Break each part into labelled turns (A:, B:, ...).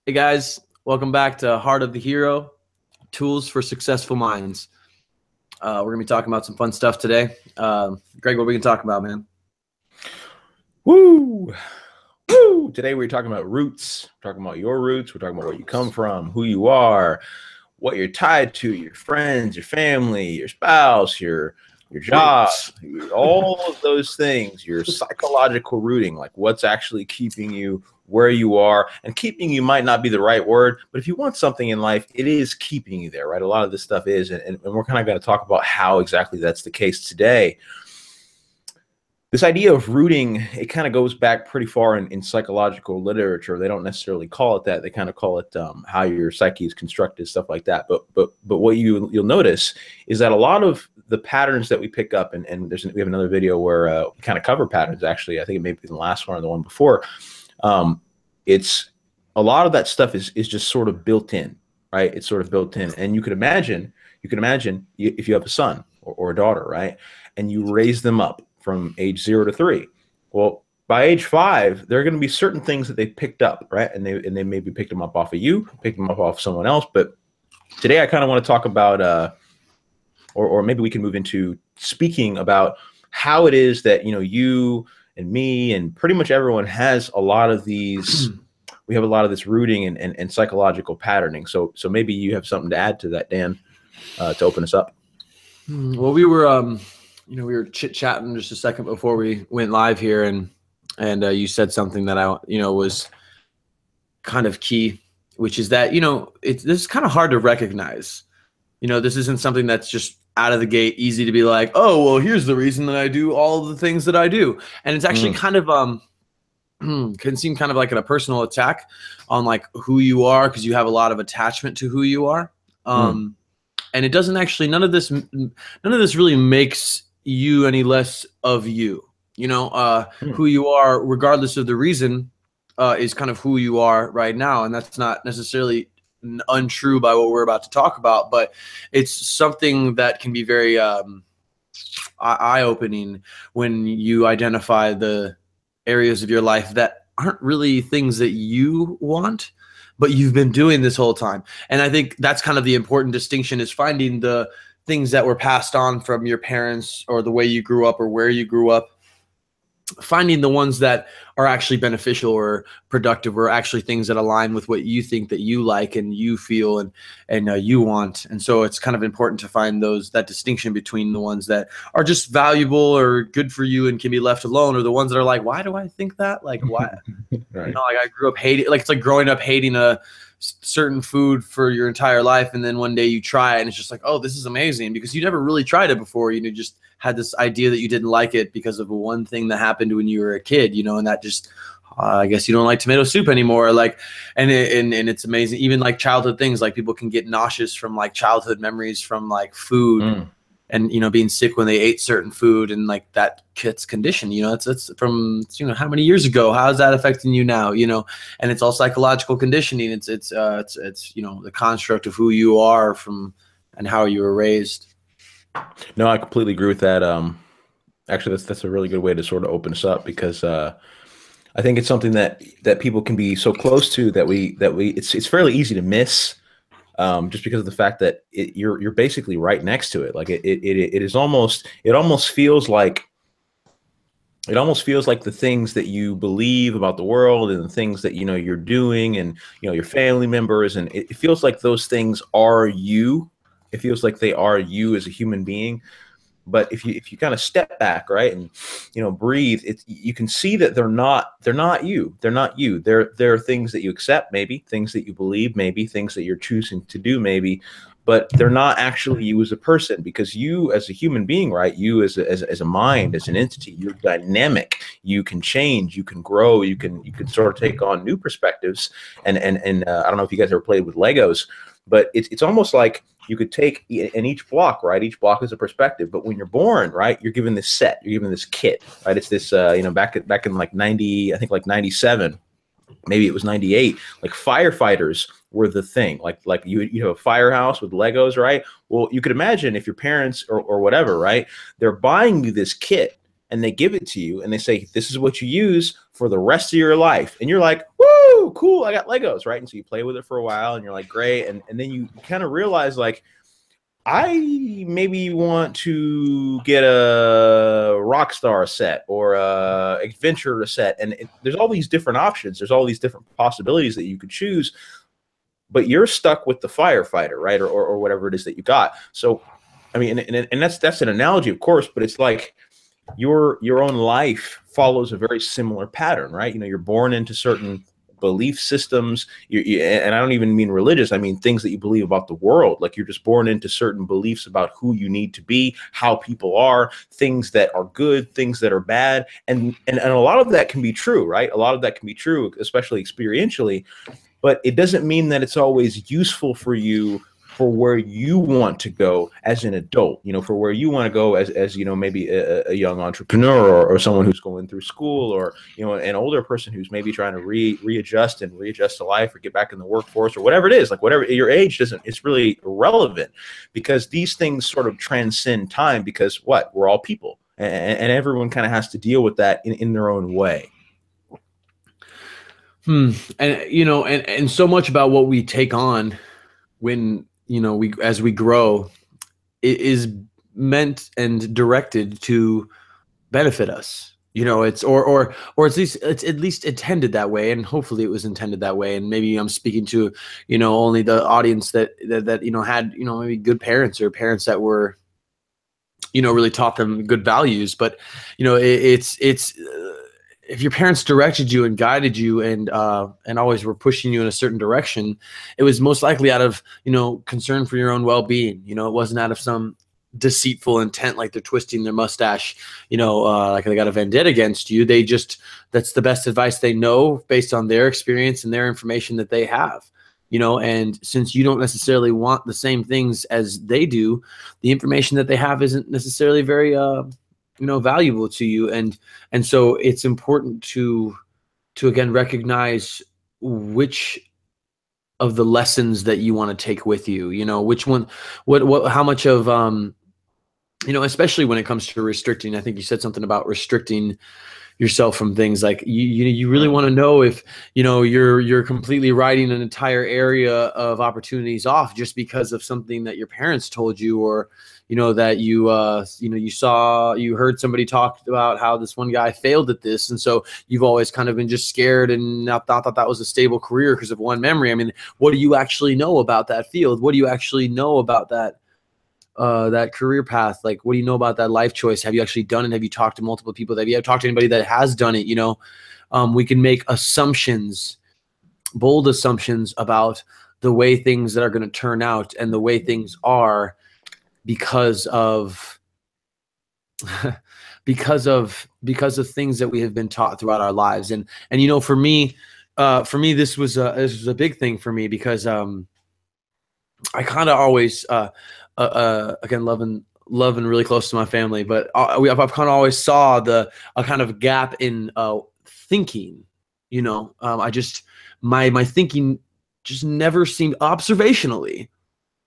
A: Hey guys, welcome back to Heart of the Hero, Tools for Successful Minds. We're gonna be talking about some fun stuff today. Greg, what we can talk about, man?
B: Woo! Woo! Today we're talking about roots. We're talking about your roots. We're talking about where you come from, who you are, what you're tied to, your friends, your family, your spouse, your job,
A: Roots.
B: all of those things, your psychological rooting, like what's actually keeping you where you are. And keeping you might not be the right word, but if you want something in life, it is keeping you there, right? A lot of this stuff is, and we're kind of going to talk about how exactly that's the case today. This idea of rooting, it kind of goes back pretty far in psychological literature. They don't necessarily call it that. They kind of call it how your psyche is constructed, stuff like that. But what you'll notice is that a lot of the patterns that we pick up, and we have another video where we kind of cover patterns. Actually, I think it may be the last one or the one before. It's a lot of that stuff is just sort of built in, right? It's sort of built in, and you can imagine if you have a son or a daughter, right, and you raise them up from age 0 to 3. Well, by age 5, there are going to be certain things that they picked up, right? And they maybe picked them up off of you, picked them up off someone else. But today I kind of want to talk about, or maybe we can move into speaking about how it is that, you and me and pretty much everyone has a lot of these, we have a lot of this rooting and psychological patterning. So maybe you have something to add to that, Dan, to open us up.
A: Well, we were chit chatting just a second before we went live here, and you said something that was kind of key, which is that this is kind of hard to recognize. This isn't something that's just out of the gate easy to be like, oh, well, here's the reason that I do all of the things that I do, and it's actually kind of can seem kind of like a personal attack on like who you are, because you have a lot of attachment to who you are. And it doesn't actually, none of this really makes you any less of you. Who you are, regardless of the reason, is kind of who you are right now. And that's not necessarily untrue by what we're about to talk about, but it's something that can be very eye-opening when you identify the areas of your life that aren't really things that you want, but you've been doing this whole time. And I think that's kind of the important distinction, is finding the things that were passed on from your parents or the way you grew up or where you grew up, finding the ones that are actually beneficial or productive, or actually things that align with what you think that you like and you feel and you want. And so it's kind of important to find that distinction between the ones that are just valuable or good for you and can be left alone, or the ones that are like, why do I think that? Like, why?
B: Right.
A: Like I grew up hating, like it's like growing up hating a certain food for your entire life, and then one day you try it and it's just like, oh, this is amazing, because you never really tried it before. Just had this idea that you didn't like it because of one thing that happened when you were a kid, and that just I guess you don't like tomato soup anymore. Like, and it's amazing. Even like childhood things, like people can get nauseous from like childhood memories from like food, and being sick when they ate certain food, and like that gets conditioned. It's from how many years ago. How is that affecting you now? And it's all psychological conditioning. It's the construct of who you are from and how you were raised.
B: No, I completely agree with that. Actually, that's a really good way to sort of open us up, because I think it's something that people can be so close to that it's fairly easy to miss, just because of the fact that you're basically right next to it. Like it almost feels like the things that you believe about the world and the things that you're doing, and your family members, and it feels like those things are you. It feels like they are you as a human being. But if you kind of step back, right, and breathe, you can see that they're not you. They're things that you accept, maybe things that you believe, maybe things that you're choosing to do, maybe, but they're not actually you as a person, because you as a human being, right, you as a mind, as an entity, you're dynamic. You can change, you can grow, you can sort of take on new perspectives. And I don't know if you guys ever played with Legos, but it's almost like you could take in each block, right? Each block is a perspective. But when you're born, right, you're given this set, you're given this kit, right? It's this, back in like 90, I think like 97, maybe it was 98, like firefighters were the thing. Like you have a firehouse with Legos, right? Well, you could imagine if your parents or whatever, right, they're buying you this kit, and they give it to you and they say, this is what you use for the rest of your life. And you're like, woo, cool, I got Legos, right? And so you play with it for a while and you're like, great. And then you kind of realize, like, I maybe want to get a Rockstar set or a Adventure set. And there's all these different options. There's all these different possibilities that you could choose, but you're stuck with the firefighter, right? Or whatever it is that you got. So, I mean, and that's an analogy, of course, but it's like your own life follows a very similar pattern, right? You know, you're born into certain belief systems, and I don't even mean religious, I mean things that you believe about the world. Like, you're just born into certain beliefs about who you need to be, how people are, things that are good, things that are bad, and a lot of that can be true, right? A lot of that can be true, especially experientially, but it doesn't mean that it's always useful for you for where you want to go as an adult, you know, for where you want to go as you know, maybe a young entrepreneur, or someone who's going through school, or, you know, an older person who's maybe trying to readjust to life, or get back in the workforce, or whatever it is. Like, whatever your age doesn't, it's really irrelevant, because these things sort of transcend time, because we're all people, and everyone kind of has to deal with that in their own way.
A: And, you know, and so much about what we take on when, you know, as we grow, it is meant and directed to benefit us. You know, it's or at least intended that way, and hopefully it was intended that way. And maybe I'm speaking to, you know, only the audience that you know, had, you know, maybe good parents, or parents that were, you know, really taught them good values. But, you know, it's if your parents directed you and guided you and always were pushing you in a certain direction, it was most likely out of, you know, concern for your own well-being. You know, it wasn't out of some deceitful intent, like they're twisting their mustache, you know, like they got a vendetta against you. They just, that's the best advice they know based on their experience and their information that they have, you know. And since you don't necessarily want the same things as they do, the information that they have isn't necessarily very, you know, valuable to you. And so it's important to again recognize which of the lessons that you want to take with you, you know, which one, how much of, you know, especially when it comes to restricting. I think you said something about restricting yourself from things. Like, you really want to know if, you know, you're completely writing an entire area of opportunities off just because of something that your parents told you, or, you know, that you know, you heard somebody talk about how this one guy failed at this, and so you've always kind of been just scared and not thought that was a stable career because of one memory. I mean, what do you actually know about that field? What do you actually know about that career path? Like, what do you know about that life choice? Have you actually done it? Have you talked to multiple people? Have you talked to anybody that has done it? You know, we can make assumptions, bold assumptions about the way things that are going to turn out and the way things are because of because of things that we have been taught throughout our lives. And you know, for me, this was a big thing for me, because I kind of always again, loving really close to my family, but I've kind of always saw a kind of gap in thinking. You know, I just, my thinking just never seemed, observationally,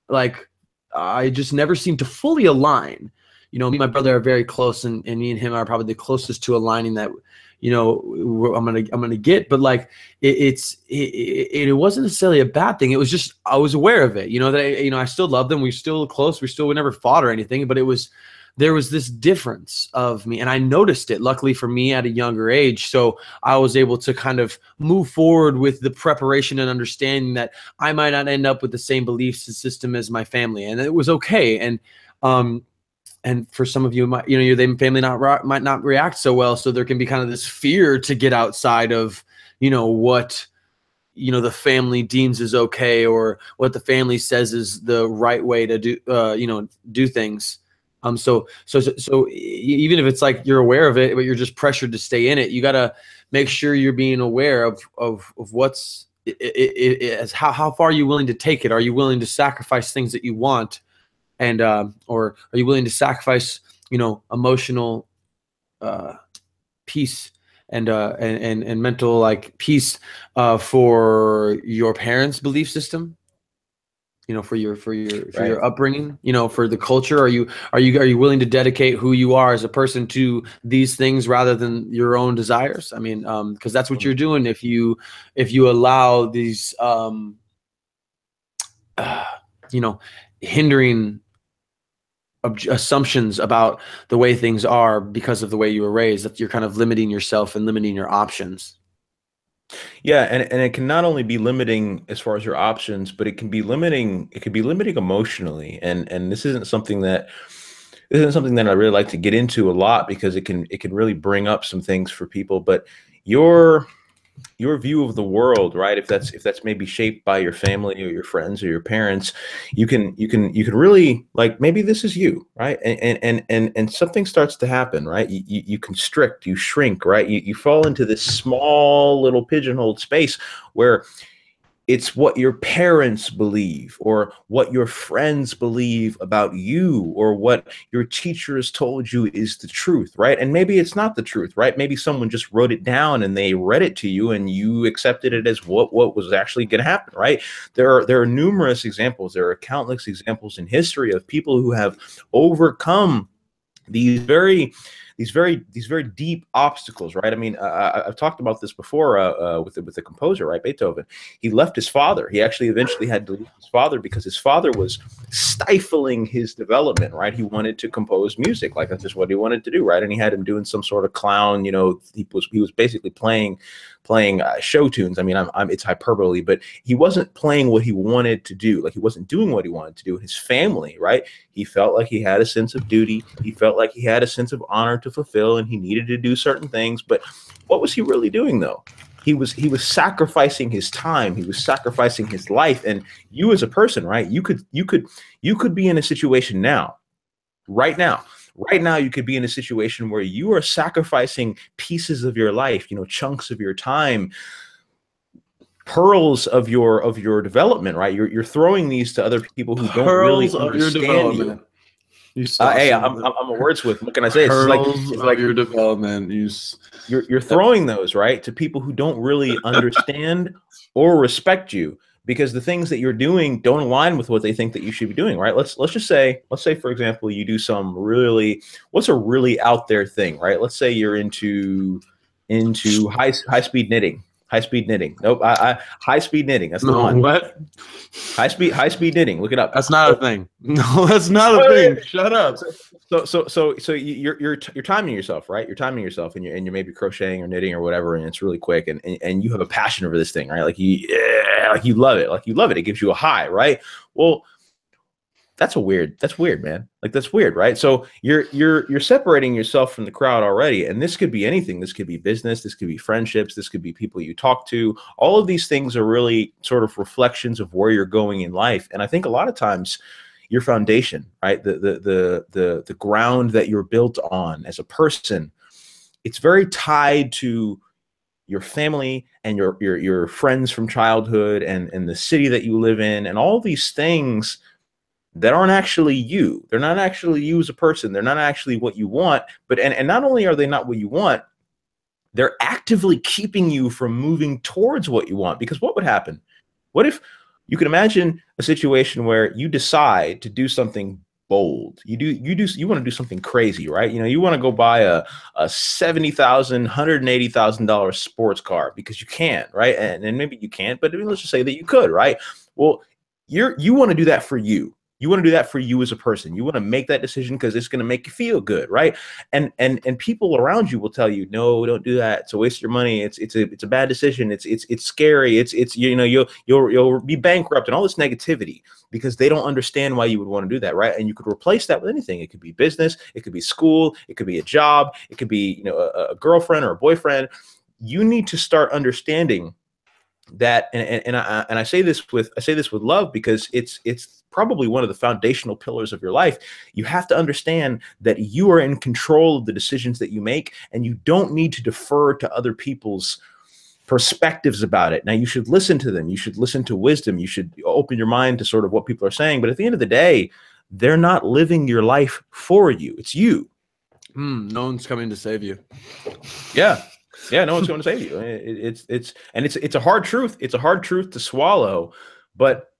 A: like, I just never seemed to fully align. You know, me and my brother are very close, and me and him are probably the closest to aligning that, you know, I'm gonna get. But like, it wasn't necessarily a bad thing. It was just, I was aware of it. You know, that I still love them. We're still close. We never fought or anything. But there was this difference of me, and I noticed it, luckily for me, at a younger age. So I was able to kind of move forward with the preparation and understanding that I might not end up with the same belief system as my family, and it was okay. And for some of you, your family might not react so well, so there can be kind of this fear to get outside of, you know, what, you know, the family deems is okay, or what the family says is the right way to do, you know, do things. So even if it's like you're aware of it, but you're just pressured to stay in it, you got to make sure you're being aware of what's as how far are you willing to take it? Are you willing to sacrifice things that you want, and or are you willing to sacrifice, you know, emotional peace and mental, like, peace for your parents' belief system? you know, for your
B: Right.
A: your upbringing, you know, for the culture? Are you willing to dedicate who you are as a person to these things rather than your own desires? I mean, because that's what you're doing if you allow these you know, hindering assumptions about the way things are because of the way you were raised, that you're kind of limiting yourself and limiting your options.
B: Yeah, and it can not only be limiting as far as your options, but it can be limiting emotionally. And this isn't something that I really like to get into a lot because it can really bring up some things for people. But your your view of the world, right? If that's maybe shaped by your family or your friends or your parents, you can really, like, maybe this is you, right? And something starts to happen, right? You constrict, you shrink, right? You fall into this small little pigeonholed space where it's what your parents believe or what your friends believe about you or what your teachers told you is the truth, right? And maybe it's not the truth, right? Maybe someone just wrote it down and they read it to you and you accepted it as what was actually going to happen, right? There are numerous examples, there are countless examples in history of people who have overcome these these very deep obstacles, right? I mean, I've talked about this before with the composer, right? Beethoven. He left his father. He actually eventually had to leave his father because his father was stifling his development, right? He wanted to compose music, like that's just what he wanted to do, right? And he had him doing some sort of clown, you know. He was basically playing show tunes. I mean, it's hyperbole, but he wasn't playing what he wanted to do. Like, he wasn't doing what he wanted to do. His family, right? He felt like he had a sense of duty. He felt like he had a sense of honor to fulfill, and he needed to do certain things. But what was he really doing, though? He was sacrificing his time. He was sacrificing his life. And you, as a person, right? You could be in a situation now, right now. Right now, you could be in a situation where you are sacrificing pieces of your life, you know, chunks of your time, pearls of your development, right? You're throwing these to other people who don't really
A: Pearls of your
B: understand you.
A: development. You saw
B: Hey,
A: something.
B: I'm a wordsmith. What can I say?
A: Pearls
B: It's
A: of
B: like
A: your development.
B: you're throwing those, right, to people who don't really understand or respect you because the things that you're doing don't align with what they think that you should be doing, right? Let's say for example you do some really, what's a really out there thing, right? Let's say you're into high speed knitting. High speed knitting. Nope. High speed knitting. That's the
A: No,
B: one.
A: what?
B: High speed knitting. Look it up.
A: That's not a
B: So,
A: thing. No, that's not a
B: wait,
A: thing. Shut up.
B: so you're timing yourself, right? You're timing yourself, and you're maybe crocheting or knitting or whatever, and it's really quick, and you have a passion over this thing, right? Like you love it, It gives you a high, right? Well, that's weird, man. Like, that's weird, right? So you're separating yourself from the crowd already, and this could be anything. This could be business, this could be friendships, this could be people you talk to. All of these things are really sort of reflections of where you're going in life. And I think a lot of times your foundation, right? The ground that you're built on as a person, it's very tied to your family and your friends from childhood and the city that you live in, and all these things that aren't actually you. They're not actually you as a person. They're not actually what you want. But and not only are they not what you want, they're actively keeping you from moving towards what you want. Because what would happen? What if you can imagine a situation where you decide to do something bold? You want to do something crazy, right? You know, you want to go buy a $70,000, $180,000 sports car because you can, right? And maybe you can't, but let's just say that you could, right? Well, you want to do that for you. You want to do that for you as a person. You want to make that decision because it's going to make you feel good, right? And people around you will tell you, no, don't do that. It's a waste of your money. It's a bad decision. It's scary. It's you know, you'll be bankrupt and all this negativity because they don't understand why you would want to do that, right? And you could replace that with anything. It could be business. It could be school. It could be a job. It could be, you know, a girlfriend or a boyfriend. You need to start understanding that, and I say this with love because it's probably one of the foundational pillars of your life. You have to understand that you are in control of the decisions that you make, and you don't need to defer to other people's perspectives about it. Now, you should listen to them. You should listen to wisdom. You should open your mind to sort of what people are saying. But at the end of the day, they're not living your life for you. It's you.
A: No one's coming to save you.
B: Yeah. Yeah, no one's going to save you. It's a hard truth. It's a hard truth to swallow, but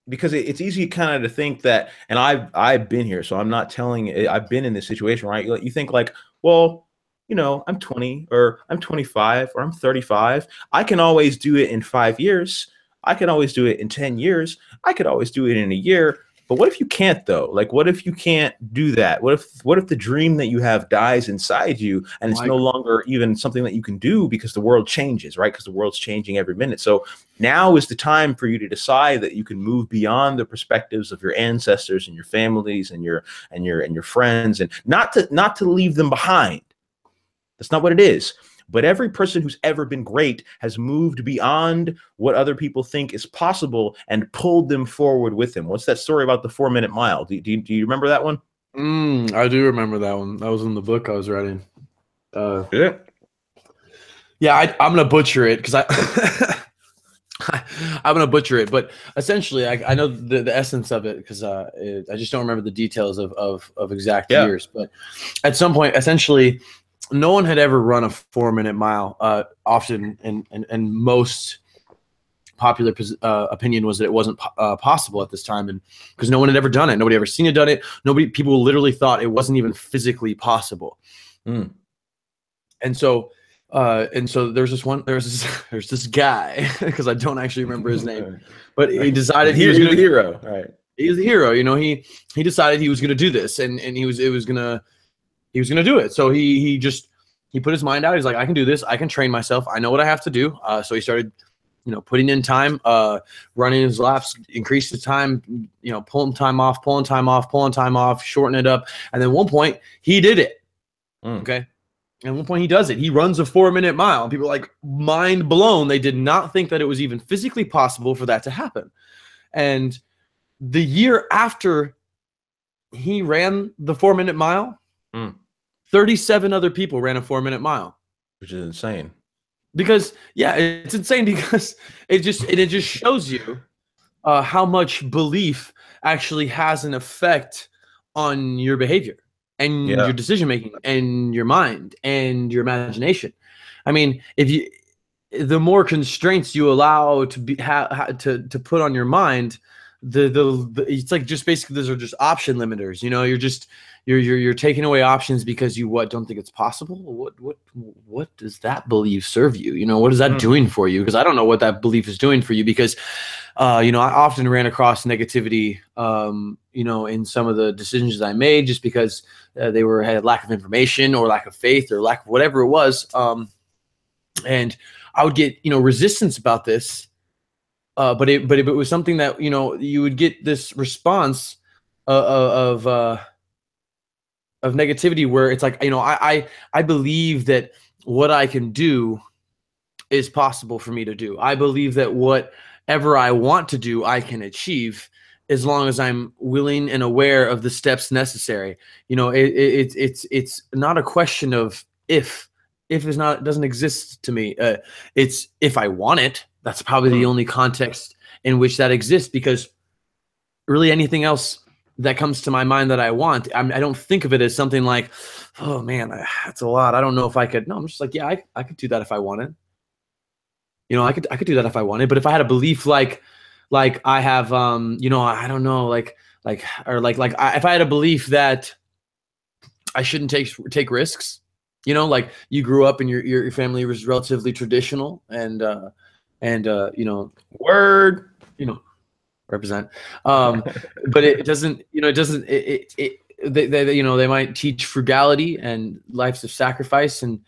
B: because it's easy kind of to think that, and I've been here, so I'm not telling. I've been in this situation, right? You think like, well, I'm 20 or I'm 25 or I'm 35. I can always do it in 5 years. I can always do it in 10 years. I could always do it in a year. But what if you can't though? Like, what if you can't do that? What if the dream that you have dies inside you and it's no longer even something that you can do because the world changes, right? Because the world's changing every minute. So now is the time for you to decide that you can move beyond the perspectives of your ancestors and your families and your friends, and not to leave them behind. That's not what it is. But every person who's ever been great has moved beyond what other people think is possible and pulled them forward with them. What's that story about the 4-minute mile? Do you remember that one?
A: I do remember that one. That was in the book I was writing.
B: Yeah.
A: I'm gonna butcher it because I'm gonna butcher it, but essentially, I know the essence of it because I just don't remember the details of exact years. But at some point, essentially, no one had ever run a 4-minute mile. Often, and most popular opinion was that it wasn't possible at this time, and because no one had ever done it, nobody ever seen it done it. People literally thought it wasn't even physically possible. And so there's this guy because I don't actually remember his name, but he decided he was
B: the hero. Right,
A: he's the hero. He decided he was going to do this, and he was gonna do it. So he put his mind out. He's like, I can do this. I can train myself. I know what I have to do. So he started, putting in time, running his laps, increased his time, pulling time off, shorten it up. And then at one point he did it. Okay. And at one point he does it. He runs a 4-minute mile. And people are like mind blown. They did not think that it was even physically possible for that to happen. And the year after he ran the 4-minute mile, 37 other people ran a 4-minute mile,
B: which is insane.
A: Because it's insane because it just shows you how much belief actually has an effect on your behavior and your decision making and your mind and your imagination. I mean, the more constraints you allow to be to put on your mind, the it's like just basically those are just option limiters. You're taking away options because you don't think it's possible. What does that belief serve you? What is that doing for you? Because I don't know what that belief is doing for you. Because I often ran across negativity in some of the decisions I made just because they had lack of information or lack of faith or lack of whatever it was. And I would get resistance about this. But it was something that you would get this response of negativity where it's like I believe that what I can do is possible for me to do. I believe that whatever I want to do I can achieve as long as I'm willing and aware of the steps necessary. It's not a question of if it doesn't exist to me. It's if I want it. That's probably the only context in which that exists, because really anything else that comes to my mind that I want, I don't think of it as something like, oh man, that's a lot. I don't know if I could. No, I'm just like, yeah, I could do that if I wanted. I could do that if I wanted. But if I had a belief like I have, I don't know, if I had a belief that I shouldn't take risks, like you grew up and your family was relatively traditional and
B: word,
A: represent, but it doesn't, they might teach frugality and lives of sacrifice, and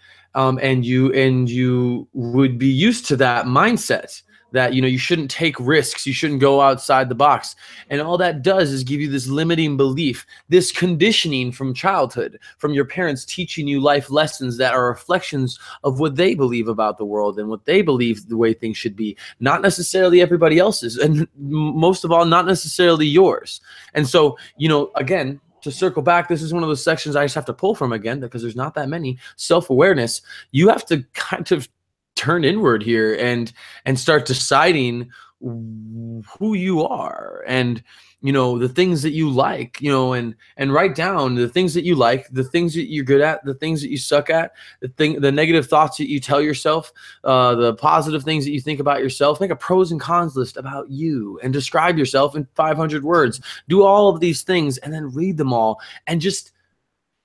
A: you would be used to that mindset that you shouldn't take risks, you shouldn't go outside the box, and all that does is give you this limiting belief, this conditioning from childhood, from your parents teaching you life lessons that are reflections of what they believe about the world and what they believe the way things should be, not necessarily everybody else's, and most of all not necessarily yours. And so again, to circle back, this is one of those sections I just have to pull from again because there's not that many. Self-awareness, you have to kind of turn inward here and start deciding who you are, and you know, the things that you like, you know, and write down the things that you like, the things that you're good at, the things that you suck at, the negative thoughts that you tell yourself, the positive things that you think about yourself. Make a pros and cons list about you and describe yourself in 500 words. Do all of these things and then read them all, and just,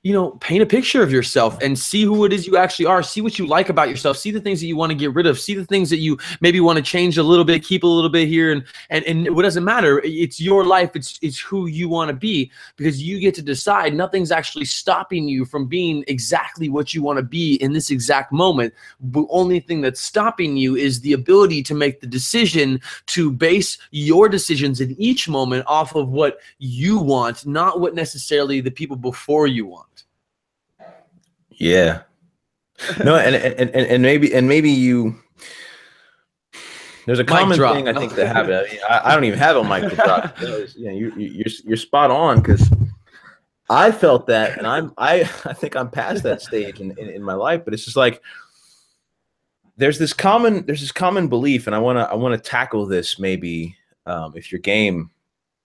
A: you know, paint a picture of yourself and see who it is you actually are. See what you like about yourself. See the things that you want to get rid of. See the things that you maybe want to change a little bit, keep a little bit here. And what doesn't matter. It's your life. It's who you want to be, because you get to decide. Nothing's actually stopping you from being exactly what you want to be in this exact moment. The only thing that's stopping you is the ability to make the decision to base your decisions in each moment off of what you want, not what necessarily the people before you want.
B: Yeah. No, and maybe you. There's a common thing I think that happens. I mean, I don't even have a mic to drop. You know, you're spot on, because I felt that, and I think I'm past that stage in my life. But it's just like there's this common belief, and I want to tackle this maybe if you're game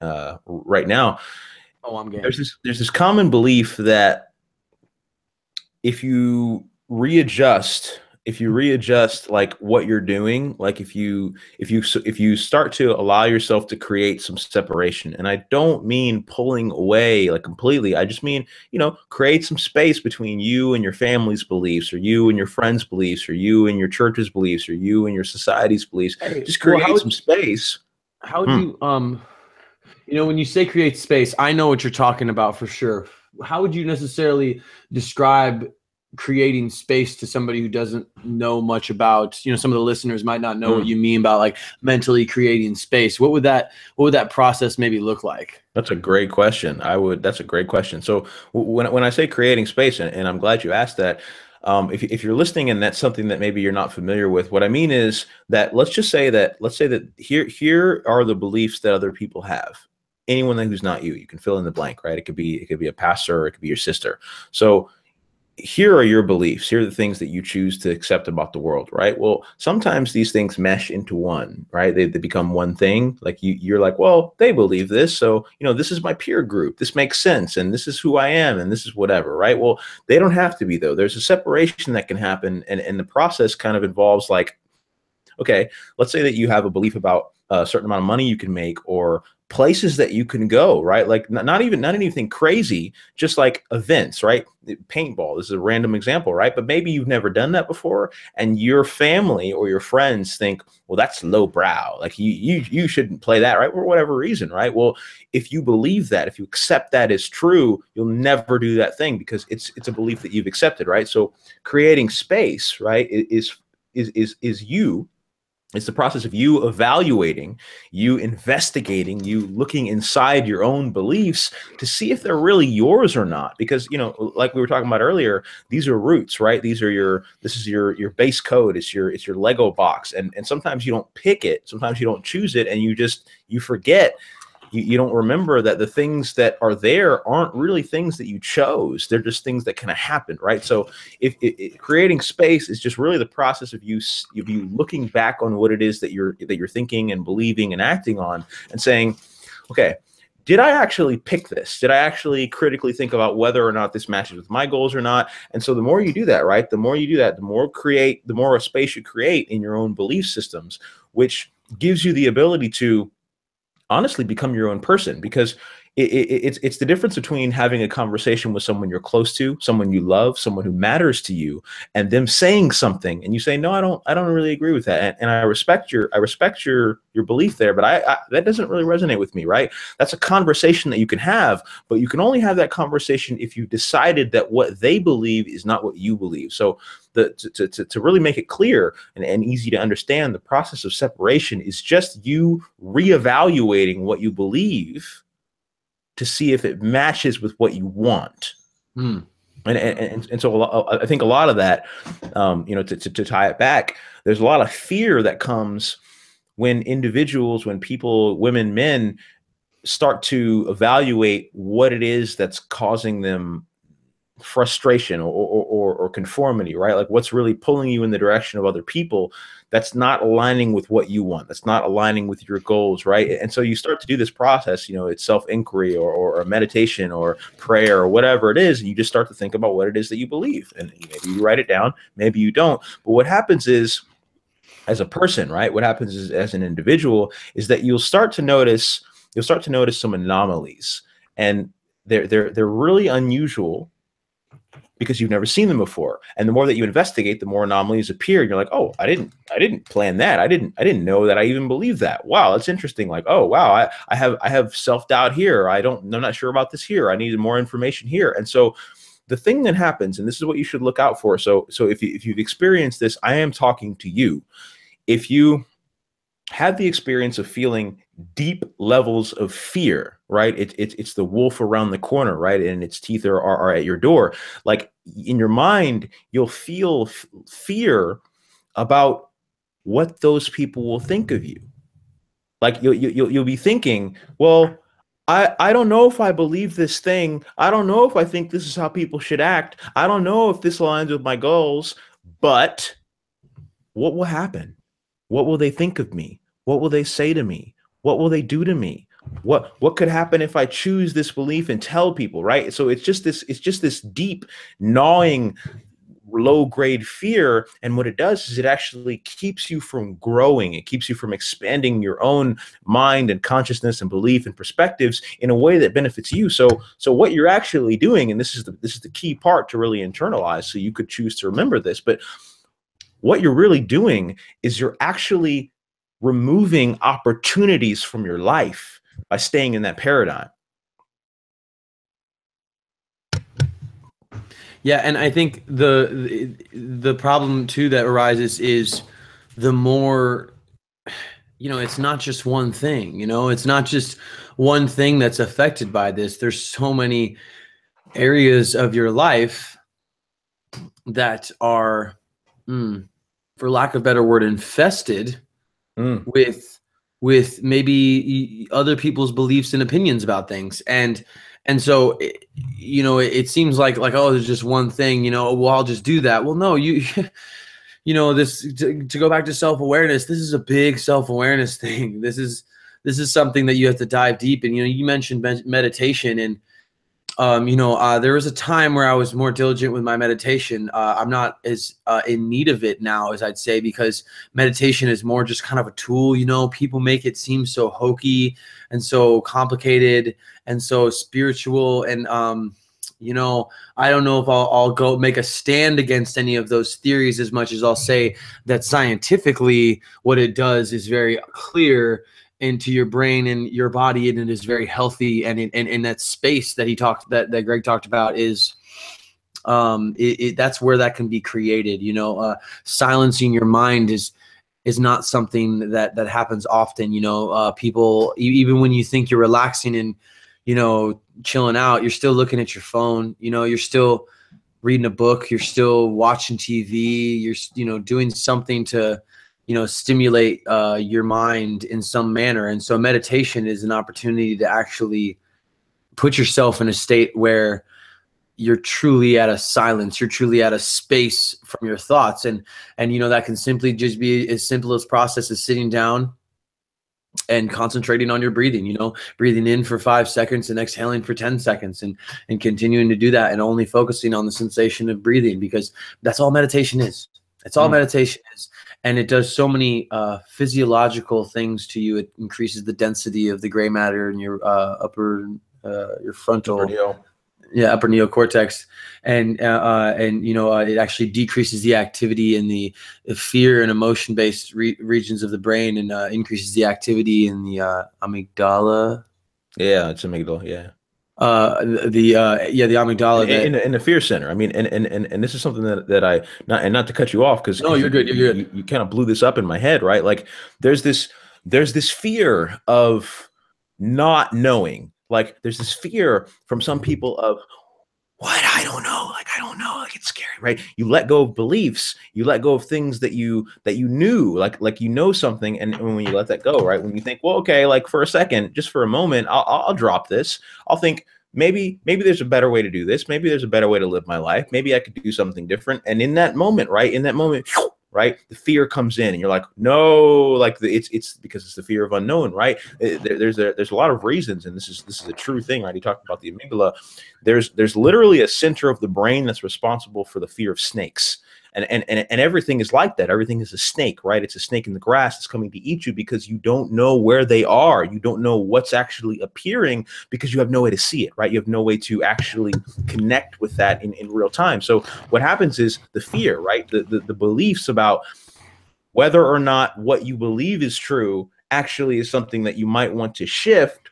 B: right now.
A: Oh, I'm game.
B: There's this common belief that if you readjust like what you're doing, like if you start to allow yourself to create some separation, and I don't mean pulling away like completely, I just mean, you know, create some space between you and your family's beliefs, or you and your friends' beliefs, or you and your church's beliefs, or you and your society's beliefs. Just create some space.
A: How do you, you know, when you say create space, I know what you're talking about for sure. How would you necessarily describe creating space to somebody who doesn't know much about, you know, some of the listeners might not know what you mean about like mentally creating space? What would that process maybe look like?
B: That's a great question. That's a great question. So when I say creating space, and I'm glad you asked that, if you're listening and that's something that maybe you're not familiar with, what I mean is that let's say that here are the beliefs that other people have. Anyone who's not you, you can fill in the blank, right? It could be a pastor, or it could be your sister. So here are your beliefs. Here are the things that you choose to accept about the world, right? Well, sometimes these things mesh into one, right? They become one thing. Like you're like, well, they believe this, so, you know, this is my peer group. This makes sense, and this is who I am, and this is whatever, right? Well, they don't have to be, though. There's a separation that can happen, and the process kind of involves like, okay, let's say that you have a belief about a certain amount of money you can make, or places that you can go, right? Like not anything crazy, just like events, right? Paintball, this is a random example, right? But maybe you've never done that before, and your family or your friends think, well, that's lowbrow, like you shouldn't play that, right? For whatever reason, right? Well, if you believe that, if you accept that as true, you'll never do that thing, because it's a belief that you've accepted, right? So creating space, right, is you. It's the process of you evaluating, you investigating, you looking inside your own beliefs to see if they're really yours or not. Because, you know, like we were talking about earlier, these are roots, right? This is your base code. It's your Lego box. And sometimes you don't pick it. Sometimes you don't choose it, and you forget. You don't remember that the things that are there aren't really things that you chose. They're just things that kind of happen, right? So if creating space is just really the process of you looking back on what it is that you're thinking and believing and acting on, and saying, okay, did I actually pick this? Did I actually critically think about whether or not this matches with my goals or not? And so the more you do that, right, the more you do that, the more a space you create in your own belief systems, which gives you the ability to honestly become your own person. Because it's the difference between having a conversation with someone you're close to, someone you love, someone who matters to you, and them saying something and you say, no, I don't really agree with that, and I respect your belief there, but I that doesn't really resonate with me, right? That's a conversation that you can have, but you can only have that conversation if you decided that what they believe is not what you believe. So to really make it clear and easy to understand, the process of separation is just you reevaluating what you believe to see if it matches with what you want. And so I think a lot of that, you know, to tie it back, there's a lot of fear that comes when individuals, when people, women, men, start to evaluate what it is that's causing them frustration or conformity, right? Like what's really pulling you in the direction of other people that's not aligning with what you want, that's not aligning with your goals, right? And so you start to do this process, you know, it's self-inquiry or meditation or prayer or whatever it is, and you just start to think about what it is that you believe. And maybe you write it down, maybe you don't. But what happens is, as a person, right, what happens is, as an individual, is that you'll start to notice some anomalies. And they're really unusual because you've never seen them before. And the more that you investigate, the more anomalies appear. And you're like, oh, I didn't plan that. I didn't know that I even believed that. Wow, that's interesting. Like, oh wow, I have self-doubt here. I'm not sure about this here. I needed more information here. And so the thing that happens, and this is what you should look out for. So if you've experienced this, I am talking to you. If you have the experience of feeling deep levels of fear, right? It's the wolf around the corner, right? And its teeth are at your door. Like in your mind, you'll feel fear about what those people will think of you. Like you'll be thinking, well, I don't know if I believe this thing. I don't know if I think this is how people should act. I don't know if this aligns with my goals, but what will happen? What will they think of me? What will they say to me? What will they do to me? What could happen if I choose this belief and tell people, right? So it's just this deep, gnawing, low-grade fear. And what it does is it actually keeps you from growing. It keeps you from expanding your own mind and consciousness and belief and perspectives in a way that benefits you. So what you're actually doing, and this is the key part to really internalize, so you could choose to remember this, but what you're really doing is you're actually removing opportunities from your life by staying in that paradigm.
A: Yeah, and I think the problem too that arises is the more, you know, it's not just one thing, you know, it's not just one thing that's affected by this. There's so many areas of your life that are, for lack of a better word, infested with maybe other people's beliefs and opinions about things. And so, you know, it seems like, oh, there's just one thing, you know, well, I'll just do that. Well, no, you know, this, to go back to self-awareness, this is a big self-awareness thing. This is something that you have to dive deep in. You know, you mentioned meditation, and you know, there was a time where I was more diligent with my meditation. I'm not as in need of it now as I'd say, because meditation is more just kind of a tool. You know, people make it seem so hokey and so complicated and so spiritual. And, you know, I don't know if I'll go make a stand against any of those theories as much as I'll say that scientifically what it does is very clear into your brain and your body, and it is very healthy. And in that space that that Greg talked about is, that's where that can be created. You know, silencing your mind is not something that happens often. You know, people, even when you think you're relaxing and, you know, chilling out, you're still looking at your phone. You know, you're still reading a book, you're still watching TV, you're, you know, doing something to, you know, stimulate your mind in some manner. And so meditation is an opportunity to actually put yourself in a state where you're truly at a silence, you're truly at a space from your thoughts. And you know, that can simply just be as simple as process as sitting down and concentrating on your breathing, you know, breathing in for 5 seconds and exhaling for 10 seconds and continuing to do that, and only focusing on the sensation of breathing, because that's all meditation is. That's all meditation is. And it does so many physiological things to you. It increases the density of the gray matter in your your frontal, upper neocortex, and you know, it actually decreases the activity in the fear and emotion-based regions of the brain, and increases the activity in the amygdala.
B: Yeah, it's amygdala. Yeah.
A: The amygdala
B: in the fear center. I mean, and this is something that I not to cut you off, because
A: no, you're good. You're good.
B: You kind of blew this up in my head, right? Like there's this fear of not knowing. Like there's this fear from some people of what I don't know. Like I don't know. Like it's scary, right? You let go of beliefs. You let go of things that you knew, like you know something, and when you let that go, right? When you think, well, okay, like for a second, just for a moment, I'll drop this. I'll think maybe there's a better way to do this. Maybe there's a better way to live my life. Maybe I could do something different. And in that moment, right, right, the fear comes in, and you're like, no, like it's because it's the fear of unknown, right? There's a lot of reasons, and this is a true thing, right? He talked about the amygdala. There's literally a center of the brain that's responsible for the fear of snakes. And everything is like that. Everything is a snake, right? It's a snake in the grass that's coming to eat you because you don't know where they are. You don't know what's actually appearing because you have no way to see it, right? You have no way to actually connect with that in real time. So what happens is the fear, right? The beliefs about whether or not what you believe is true actually is something that you might want to shift.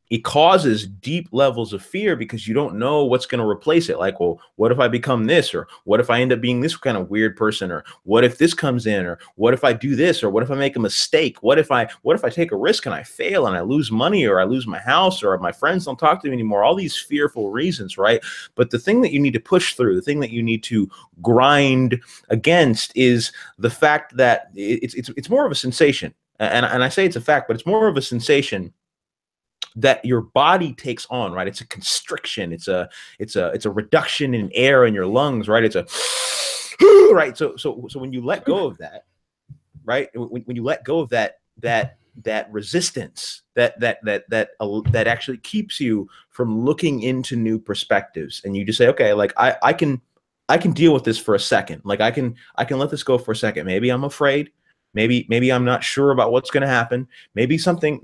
B: It causes deep levels of fear because you don't know what's going to replace it. Like, well, what if I become this? Or what if I end up being this kind of weird person? Or what if this comes in? Or what if I do this? Or what if I make a mistake? What if I take a risk and I fail and I lose money, or I lose my house, or my friends don't talk to me anymore? All these fearful reasons, right? But the thing that you need to push through, the thing that you need to grind against is the fact that it's more of a sensation. And I say it's a fact, but it's more of a sensation that your body takes on, right? It's a constriction. It's a reduction in air in your lungs, right? It's a right. So when you let go of that, right? When you let go of that resistance, that actually keeps you from looking into new perspectives, and you just say, okay, like I can deal with this for a second. Like I can let this go for a second. Maybe I'm afraid. Maybe I'm not sure about what's going to happen. Maybe something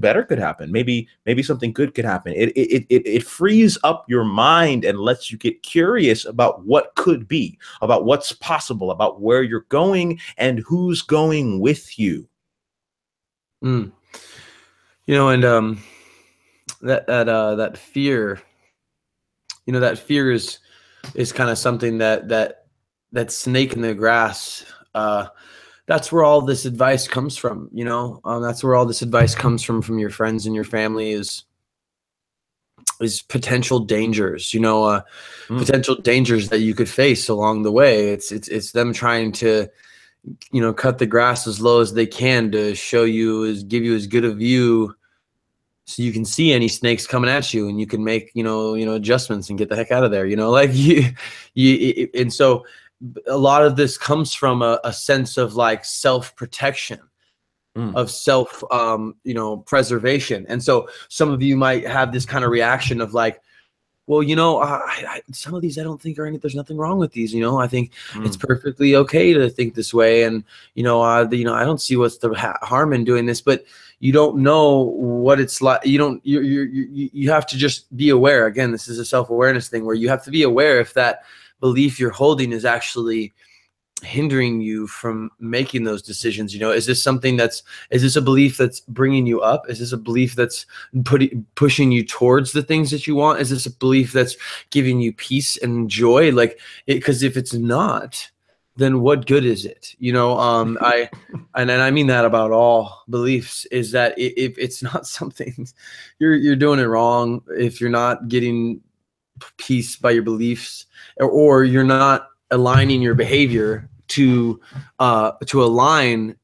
B: better could happen. Maybe something good could happen. It frees up your mind and lets you get curious about what could be, about what's possible, about where you're going and who's going with you.
A: You know, and that fear, you know, that fear is kind of something that snake in the grass. That's where all this advice comes from, you know. That's where all this advice comes from your friends and your family is potential dangers, you know, potential dangers that you could face along the way. It's them trying to, you know, cut the grass as low as they can to give you as good a view so you can see any snakes coming at you, and you can make, you know, adjustments and get the heck out of there, you know, like and so a lot of this comes from a sense of like self-protection, of self, you know, preservation. And so some of you might have this kind of reaction of like, well, you know, some of these I don't think there's nothing wrong with these. You know, I think it's perfectly okay to think this way, and you know, I don't see what's the harm in doing this. But you don't know what it's like. You have to just be aware. Again, this is a self-awareness thing where you have to be aware if that belief you're holding is actually hindering you from making those decisions. You know, is this a belief that's bringing you up? Is this a belief that's pushing you towards the things that you want? Is this a belief that's giving you peace and joy? Like, because if it's not, then what good is it? You know, and I mean that about all beliefs, is that if it's not something, you're doing it wrong. If you're not getting peace by your beliefs, or you're not aligning your behavior to align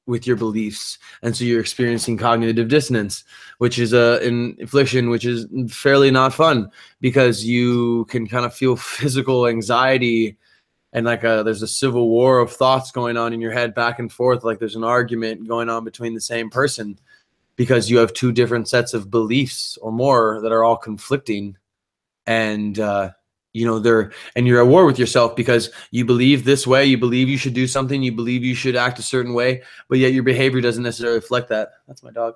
A: with your beliefs, and so you're experiencing cognitive dissonance, which is an affliction which is fairly not fun, because you can kind of feel physical anxiety, and like there's a civil war of thoughts going on in your head back and forth, like there's an argument going on between the same person, because you have two different sets of beliefs or more that are all conflicting. And you know, you're at war with yourself because you believe this way, you believe you should do something, you believe you should act a certain way, but yet your behavior doesn't necessarily reflect that. That's my dog.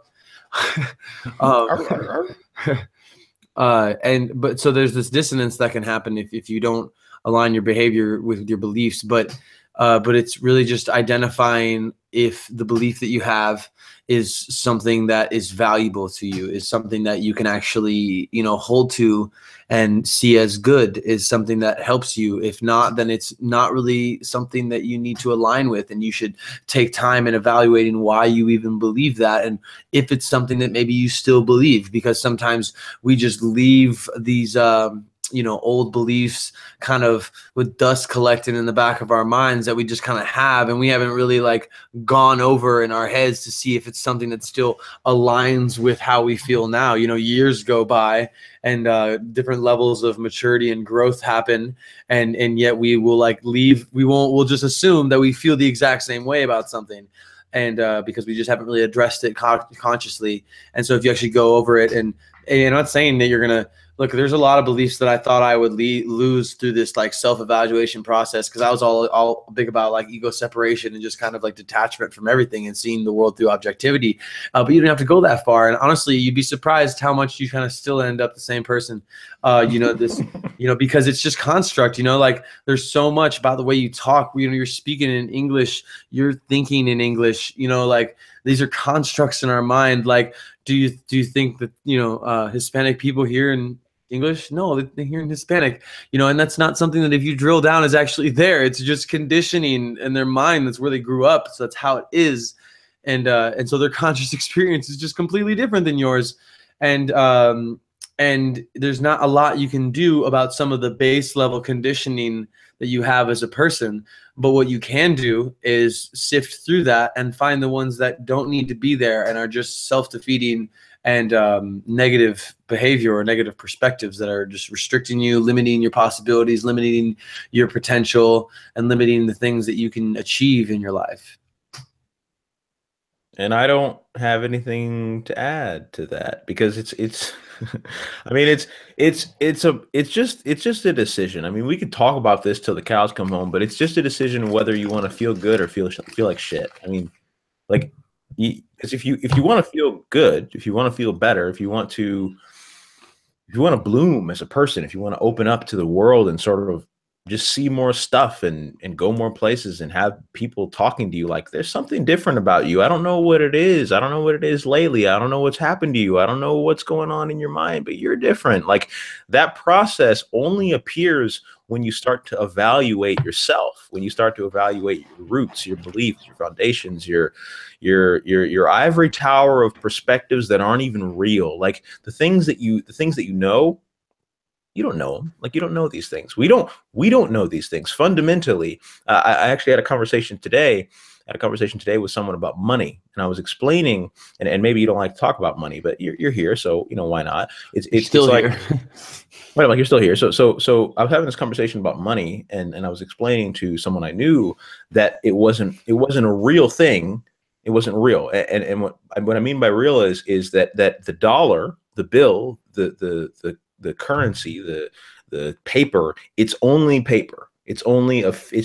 A: But so there's this dissonance that can happen if you don't align your behavior with your beliefs, but it's really just identifying if the belief that you have is something that is valuable to you, is something that you can actually, you know, hold to and see as good, is something that helps you. If not, then it's not really something that you need to align with, and you should take time in evaluating why you even believe that, and if it's something that maybe you still believe, because sometimes we just leave these old beliefs kind of with dust collecting in the back of our minds that we just kind of have, and we haven't really like gone over in our heads to see if it's something that still aligns with how we feel now. Years go by, and different levels of maturity and growth happen, and yet we will like leave. We'll just assume that we feel the exact same way about something, and because we just haven't really addressed it consciously. And so if you actually go over it, and I'm not saying that you're gonna look, there's a lot of beliefs that I thought I would lose through this like self-evaluation process, because I was all big about like ego separation and just kind of like detachment from everything and seeing the world through objectivity. But you don't have to go that far. And honestly, you'd be surprised how much you kind of still end up the same person. Because it's just construct. Like there's so much about the way you talk. You're speaking in English, you're thinking in English. Like these are constructs in our mind. Like, do you think that Hispanic people hear in English? No, they hear in Hispanic, and that's not something that if you drill down is actually there. It's just conditioning in their mind. That's where they grew up. So that's how it is. And so their conscious experience is just completely different than yours. And there's not a lot you can do about some of the base level conditioning that you have as a person. But what you can do is sift through that and find the ones that don't need to be there and are just self-defeating and negative behavior or negative perspectives that are just restricting you, limiting your possibilities, limiting your potential, and limiting the things that you can achieve in your life.
B: And I don't have anything to add to that, because it's I mean, it's just a decision. I mean, we could talk about this till the cows come home, but it's just a decision whether you want to feel good or feel like shit. I mean, like, because if you want to feel good, if you want to feel better, if you want to bloom as a person, if you want to open up to the world and sort of just see more stuff and go more places and have people talking to you like there's something different about you. I don't know what it is. I don't know what it is lately. I don't know what's happened to you. I don't know what's going on in your mind, but you're different. Like, that process only appears when you start to evaluate yourself, when you start to evaluate your roots, your beliefs, your foundations, your ivory tower of perspectives that aren't even real. Like the things that you know, you don't know them. Like, you don't know these things. We don't know these things fundamentally. I actually had a conversation today with someone about money, and I was explaining, and maybe you don't like to talk about money, but you're here, so why not? It's
A: still
B: it's
A: here.
B: Like, wait, like, you're still here. So I was having this conversation about money, and I was explaining to someone I knew that it wasn't a real thing. It wasn't real. And what I mean by real is that the dollar, the bill, the currency, the paper, it's only paper. It's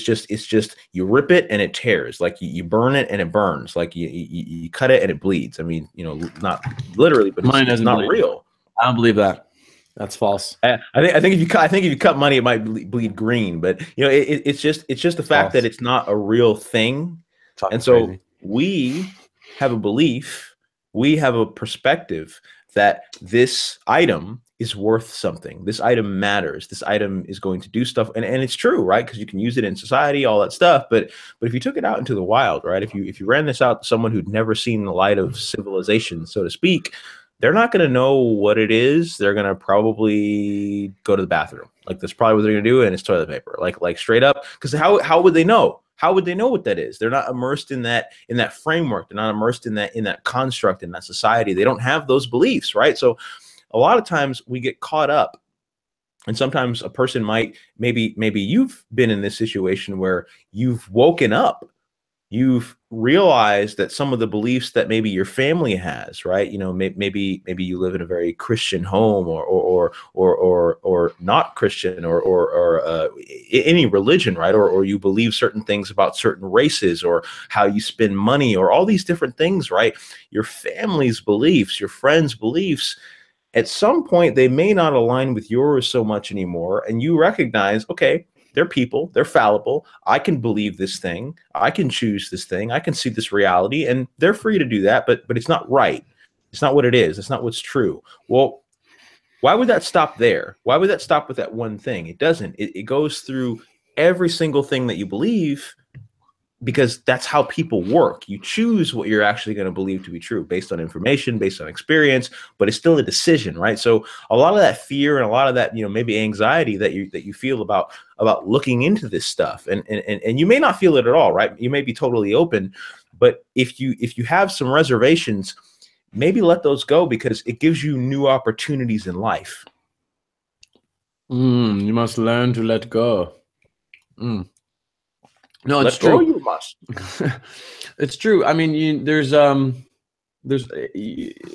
B: just you rip it and it tears. Like you burn it and it burns. Like you cut it and it bleeds. I mean, not literally, but it's not real.
A: I don't believe that. That's false.
B: I think if you cut money, it might bleed green. But it's just the fact that it's not a real thing. And so crazy. We have a belief, we have a perspective that this item is worth something. This item matters. This item is going to do stuff. And it's true, right? Because you can use it in society, all that stuff. But if you took it out into the wild, right? If you ran this out to someone who'd never seen the light of civilization, so to speak, they're not going to know what it is. They're going to probably go to the bathroom. Like, that's probably what they're going to do. And it's toilet paper, like straight up. Because how would they know? How would they know what that is? They're not immersed in that framework. They're not immersed in that construct, in that society. They don't have those beliefs, right? So a lot of times we get caught up, and sometimes a person might, maybe you've been in this situation where you've woken up, you've realized that some of the beliefs that maybe your family has, right? Maybe you live in a very Christian home, or not Christian, or any religion, right? Or you believe certain things about certain races, or how you spend money, or all these different things, right? Your family's beliefs, your friends' beliefs, at some point they may not align with yours so much anymore, and you recognize, okay, they're people, they're fallible. I can believe this thing. I can choose this thing. I can see this reality, and they're free to do that, but it's not right. It's not what it is. It's not what's true. Well, why would that stop there? Why would that stop with that one thing? It doesn't. It goes through every single thing that you believe, because that's how people work. You choose what you're actually going to believe to be true based on information, based on experience, but it's still a decision, right? So a lot of that fear and a lot of that, maybe anxiety that you feel about looking into this stuff, and you may not feel it at all, right? You may be totally open, but if you have some reservations, maybe let those go, because it gives you new opportunities in life.
A: You must learn to let go. No, it's
B: let go,
A: true.
B: you must.
A: It's true. I mean, there's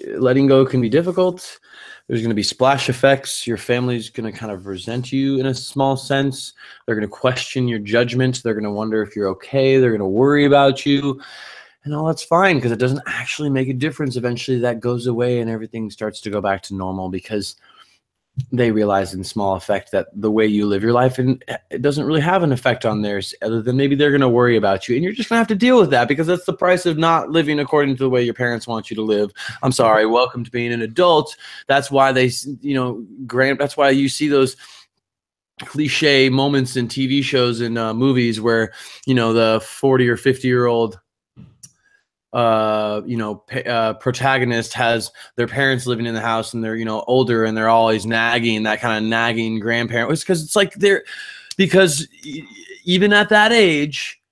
A: letting go can be difficult. There's going to be splash effects. Your family's going to kind of resent you in a small sense. They're going to question your judgment. They're going to wonder if you're okay. They're going to worry about you. And all that's fine, because it doesn't actually make a difference. Eventually that goes away and everything starts to go back to normal, because they realize in small effect that the way you live your life, and it doesn't really have an effect on theirs, other than maybe they're going to worry about you, and you're just going to have to deal with that, because that's the price of not living according to the way your parents want you to live. I'm sorry. Welcome to being an adult. That's why they, that's why you see those cliche moments in TV shows and movies where, the 40 or 50-year-old protagonist has their parents living in the house, and they're older, and they're always nagging, that kind of nagging grandparent. It's because it's like because even at that age,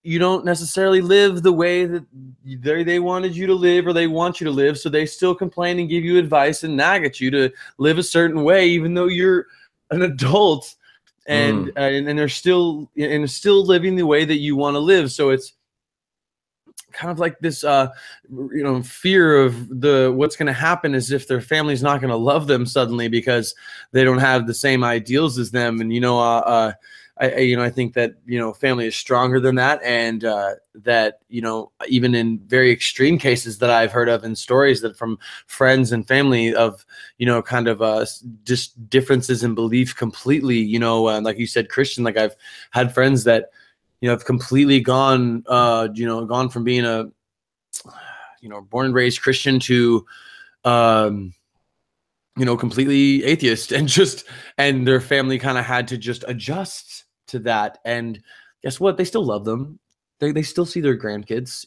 A: you don't necessarily live the way that they wanted you to live, or they want you to live, so they still complain and give you advice and nag at you to live a certain way, even though you're an adult, and they're still living the way that you want to live. So it's kind of like this fear of what's going to happen is if their family's not going to love them suddenly because they don't have the same ideals as them. And I think that family is stronger than that, and that even in very extreme cases that I've heard of in stories that from friends and family of kind of just differences in belief completely, like you said, Christian, like I've had friends that have completely gone from being a, born and raised Christian to, completely atheist, and their family kind of had to just adjust to that. And guess what? They still love them. They still see their grandkids.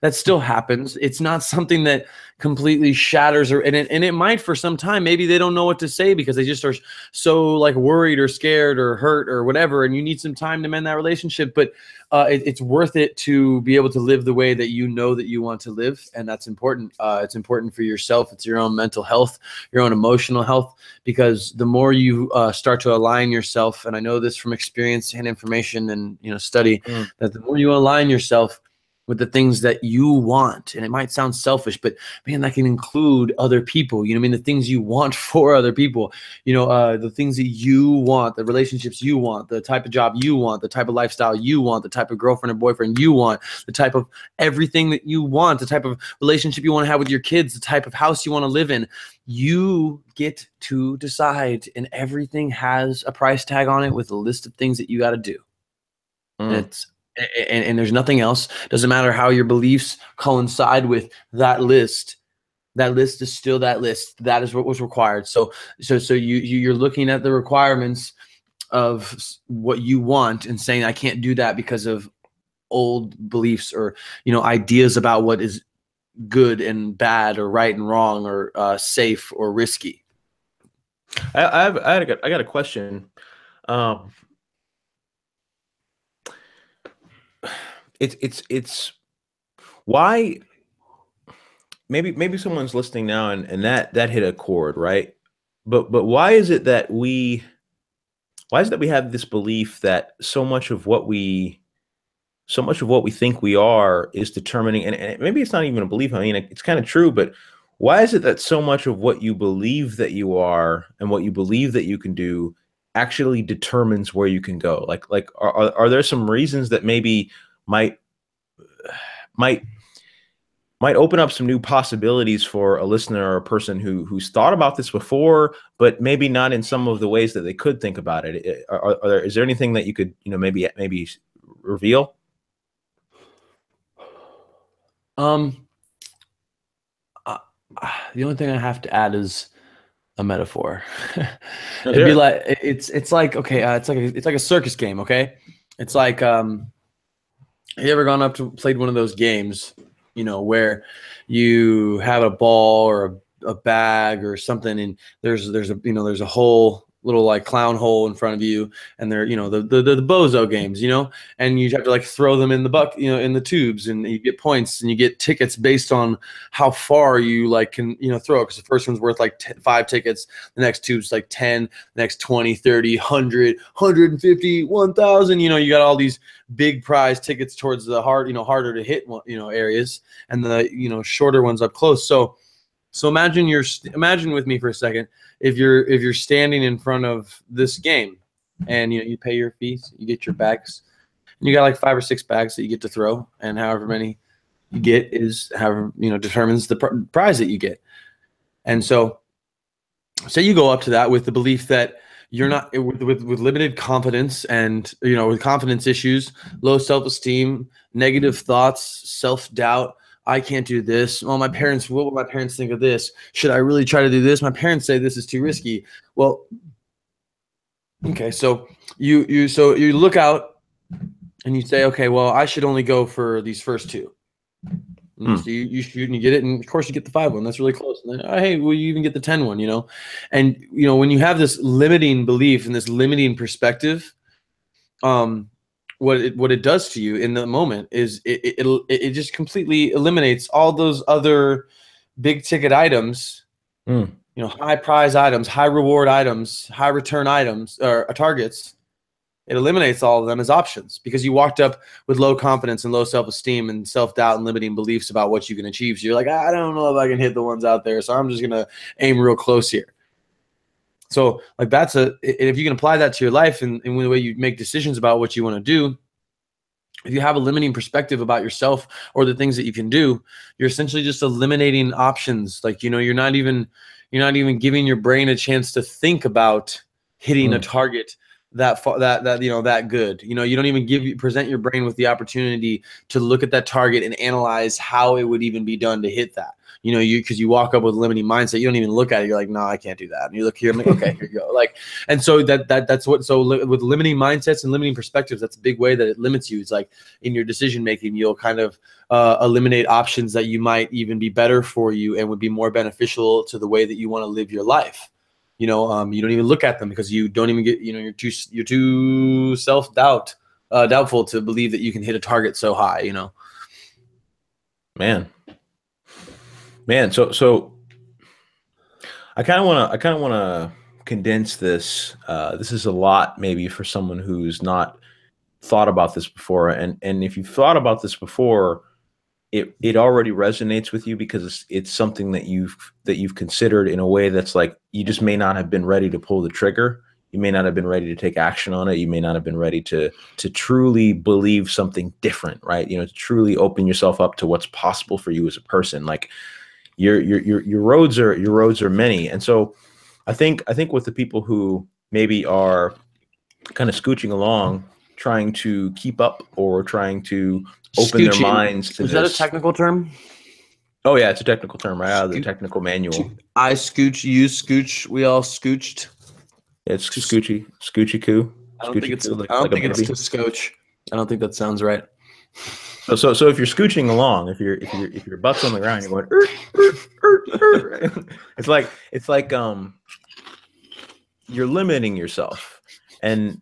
A: That still happens. It's not something that completely shatters, and it might for some time. Maybe they don't know what to say because they just are so like worried or scared or hurt or whatever, and you need some time to mend that relationship. But it's worth it to be able to live the way that you want to live, and that's important. It's important for yourself. It's your own mental health, your own emotional health, because the more you start to align yourself, and I know this from experience and information and study, that the more you align yourself with the things that you want, and it might sound selfish, but man, that can include other people. The things you want for other people, the things that you want, the relationships you want, the type of job you want, the type of lifestyle you want, the type of girlfriend or boyfriend you want, the type of everything that you want, the type of relationship you want to have with your kids, the type of house you want to live in. You get to decide, and everything has a price tag on it with a list of things that you got to do. And there's nothing else. Doesn't matter how your beliefs coincide with that list. That list is still that list. That is what was required. So you're looking at the requirements of what you want and saying, I can't do that because of old beliefs or ideas about what is good and bad or right and wrong or safe or risky.
B: I got a question. It's why maybe someone's listening now and that hit a chord, right? But why is it that we have this belief that so much of what we think we are is determining, and maybe it's not even a belief. I mean, it's kind of true, but why is it that so much of what you believe that you are and what you believe that you can do actually determines where you can go? Like are there some reasons that maybe might open up some new possibilities for a listener or a person who's thought about this before, but maybe not in some of the ways that they could think about it? Is there anything that you could maybe reveal?
A: The only thing I have to add is a metaphor. It'd be like it's like okay, it's like a circus game. Okay, it's like Have you ever gone up to played one of those games, you know, where you have a ball or a bag or something, and there's a, you know, there's a whole little like clown hole in front of you, and they're, you know, the bozo games, you know, and you have to like throw them in the buck, you know, in the tubes, and you get points and you get tickets based on how far you like can, you know, throw, because the first one's worth like 5 tickets, the next tube's like 10, the next 20, 30, 100, 150, 1,000, you know, you got all these big prize tickets towards the hard, you know, harder to hit, you know, areas, and the, you know, shorter ones up close. So imagine with me for a second, if you're standing in front of this game, and you know, you pay your fees, you get your bags, and you got like 5 or 6 bags that you get to throw, and however many you get is however, you know, determines the prize that you get. And so say you go up to that with the belief that you're not, with limited confidence, and, you know, with confidence issues, low self-esteem, negative thoughts, self-doubt. I can't do this. Well, my parents, what will my parents think of this? Should I really try to do this? My parents say this is too risky. Well, okay, so you look out and you say, okay, well, I should only go for these first 2. So you shoot and you get it, and of course you get the 5 one. That's really close. And then, oh, hey, will you even get the 10 one? You know, and you know, when you have this limiting belief and this limiting perspective, what it does to you in the moment is it just completely eliminates all those other big ticket items, you know, high prize items, high reward items, high return items, or targets. It eliminates all of them as options, because you walked up with low confidence and low self-esteem and self-doubt and limiting beliefs about what you can achieve. So you're like, I don't know if I can hit the ones out there, so I'm just gonna aim real close here. So like if you can apply that to your life and the way you make decisions about what you want to do, if you have a limiting perspective about yourself or the things that you can do, you're essentially just eliminating options. Like, you know, you're not even giving your brain a chance to think about hitting a target that far, that you know, that good. You know, you don't even present your brain with the opportunity to look at that target and analyze how it would even be done to hit that. You know, because you walk up with a limiting mindset, you don't even look at it. You're like, no, I can't do that. And you look here, I'm like, okay, here you go. Like, and so that's what. So with limiting mindsets and limiting perspectives, that's a big way that it limits you. It's like in your decision making, you'll kind of eliminate options that you might even be better for you and would be more beneficial to the way that you want to live your life. You know, you don't even look at them because you don't even get. You know, you're too doubtful to believe that you can hit a target so high. You know,
B: man. So I kind of want to condense this. This is a lot maybe for someone who's not thought about this before, and if you've thought about this before, it already resonates with you, because it's something that you've considered in a way that's like, you just may not have been ready to pull the trigger. You may not have been ready to take action on it. You may not have been ready to truly believe something different, right? You know, to truly open yourself up to what's possible for you as a person. Like, your roads are many. And so I think with the people who maybe are kind of scooching along, trying to keep up or trying to open their minds to
A: this. Is that a technical term?
B: Oh yeah, it's a technical term, right out of the technical manual.
A: I scooch, you scooch, we all scooched.
B: It's scoochie coo.
A: I don't think it's to scotch. I don't think that sounds right.
B: So if you're scooching along, if your butt's on the ground, you're going. It's like you're limiting yourself, and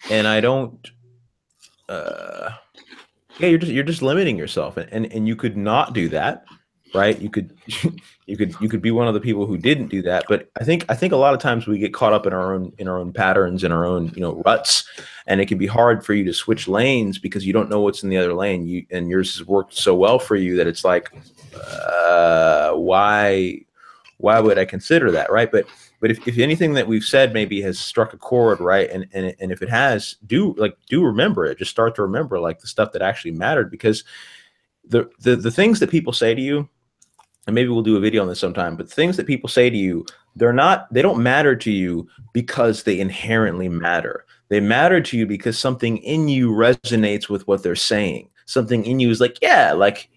B: I don't. Yeah, you're just limiting yourself, and you could not do that, right? You could be one of the people who didn't do that. But I think a lot of times we get caught up in our own patterns, in our own, you know, ruts, and it can be hard for you to switch lanes because you don't know what's in the other lane. And yours has worked so well for you that it's like, why would I consider that, right? But if anything that we've said maybe has struck a chord, right, and if it has, do remember it. Just start to remember like the stuff that actually mattered, because the things that people say to you, and maybe we'll do a video on this sometime, but things that people say to you, they don't matter to you because they inherently matter. They matter to you because something in you resonates with what they're saying. Something in you is like, yeah, like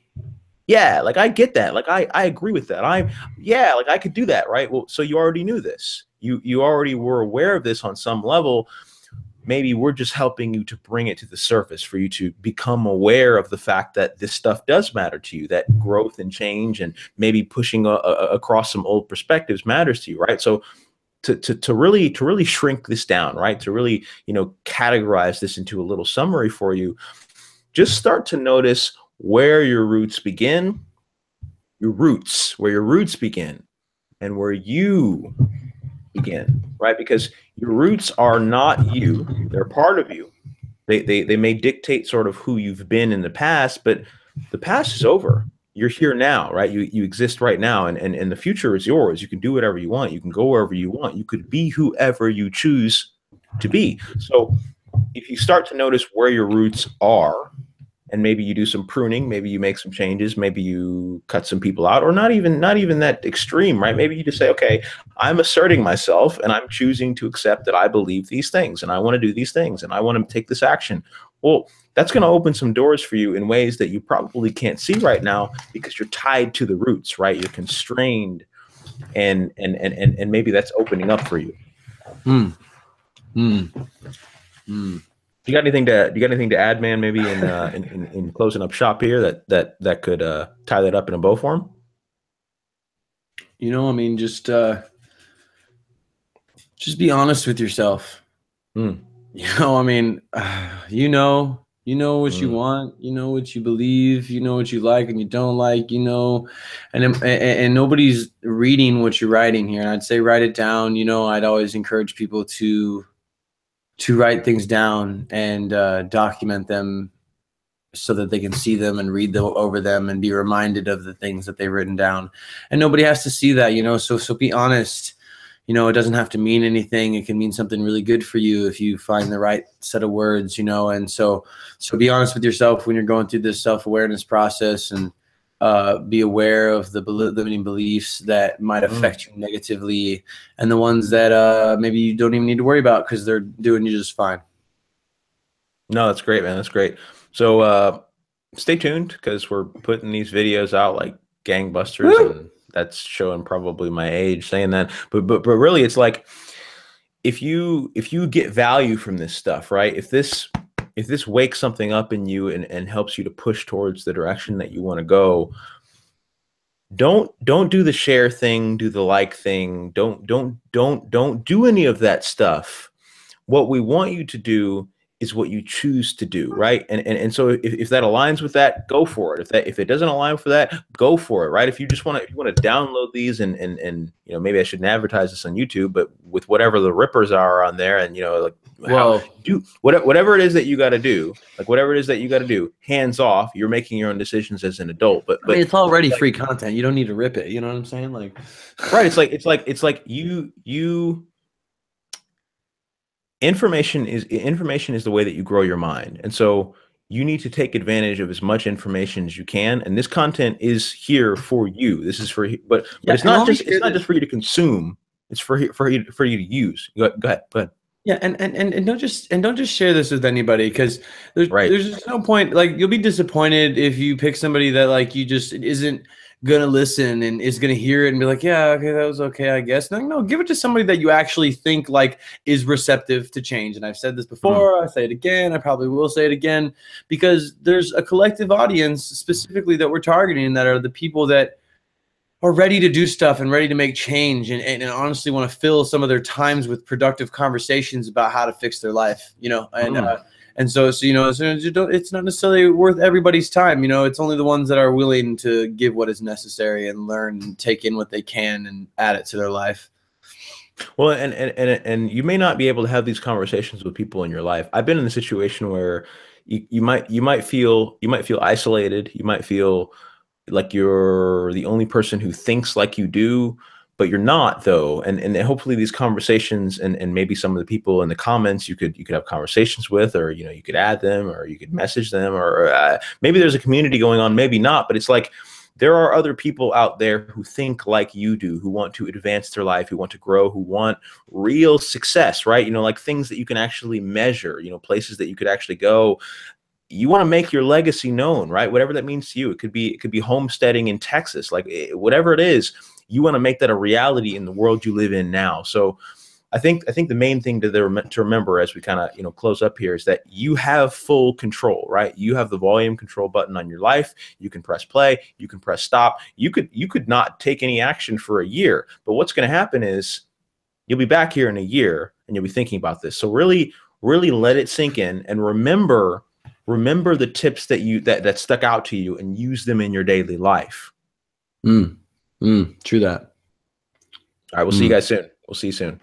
B: I get that. Like I agree with that. like I could do that, right? Well, so you already knew this. You already were aware of this on some level. maybe we're just helping you to bring it to the surface for you to become aware of the fact that this stuff does matter to you, that growth and change and maybe pushing across some old perspectives matters to you, right? So to really shrink this down, right? To really, categorize this into a little summary for you, just start to notice where your roots begin, where your roots begin, and where you begin, right? Because your roots are not you, they're part of you. They may dictate sort of who you've been in the past, but the past is over. You're here now, right? You exist right now, and the future is yours. You can do whatever you want. You can go wherever you want. You could be whoever you choose to be. So if you start to notice where your roots are, and maybe you do some pruning, maybe you make some changes, maybe you cut some people out, or not even that extreme, right? Maybe you just say, okay, I'm asserting myself and I'm choosing to accept that I believe these things and I want to do these things and I want to take this action. Well, that's going to open some doors for you in ways that you probably can't see right now because you're tied to the roots, right? You're constrained, and maybe that's opening up for you. You got anything to add, man? Maybe in closing up shop here that could tie that up in a bow form.
A: I mean, just be honest with yourself. I mean, you know what you want, what you believe, what you like and you don't like, and nobody's reading what you're writing here. And I'd say write it down. I'd always encourage people to write things down and document them so that they can see them and read over them and be reminded of the things that they've written down. And nobody has to see that, so be honest. It doesn't have to mean anything. It can mean something really good for you if you find the right set of words, and so be honest with yourself when you're going through this self-awareness process, and be aware of the limiting beliefs that might affect you negatively, and the ones that maybe you don't even need to worry about because they're doing you just fine.
B: No, that's great, man. That's great. So stay tuned because we're putting these videos out like gangbusters. Woo! And that's showing probably my age saying that, but really it's like if you get value from this stuff, right? If this wakes something up in you and helps you to push towards the direction that you want to go, don't do the share thing, do the like thing. Don't do any of that stuff. What we want you to do is what you choose to do, right? And so if that aligns with that, go for it. If it doesn't align for that, go for it, right? If you want to download these and maybe I shouldn't advertise this on YouTube, but with whatever the rippers are on there, and do whatever it is that you got to do, hands off. You're making your own decisions as an adult, but
A: I mean, it's already free content. You don't need to rip it. You know what I'm saying? Like,
B: right? It's like you. Information is the way that you grow your mind. And so you need to take advantage of as much information as you can. And this content is here for you. This is for, but it's not just for you to consume. It's for you to use. Go ahead.
A: Yeah. And don't just share this with anybody, because there's just no point. Like, you'll be disappointed if you pick somebody that like you just isn't gonna listen and is gonna hear it and be like, yeah, okay, that was okay, I guess. No, give it to somebody that you actually think like is receptive to change. And I've said this before, I say it again, I probably will say it again, because there's a collective audience specifically that we're targeting, that are the people that are ready to do stuff and ready to make change, and honestly want to fill some of their times with productive conversations about how to fix their life, and so it's not necessarily worth everybody's time. It's only the ones that are willing to give what is necessary and learn and take in what they can and add it to their life.
B: Well, and you may not be able to have these conversations with people in your life. I've been in a situation where you might feel isolated. You might feel like you're the only person who thinks like you do, but you're not, though. And hopefully these conversations and maybe some of the people in the comments you could have conversations with, or you could add them, or you could message them, or maybe there's a community going on, maybe not. But it's like there are other people out there who think like you do, who want to advance their life, who want to grow, who want real success, right? Like things that you can actually measure, places that you could actually go. You want to make your legacy known, right? Whatever that means to you. It could be homesteading in Texas, like whatever it is. You want to make that a reality in the world you live in now. So I think the main thing to remember as we kind of, you know, close up here is that you have full control, right? You have the volume control button on your life. You can press play, you can press stop. You could not take any action for a year, but what's going to happen is you'll be back here in a year and you'll be thinking about this. So really let it sink in and remember the tips that stuck out to you and use them in your daily life.
A: True that.
B: All right, we'll see you guys soon. We'll see you soon.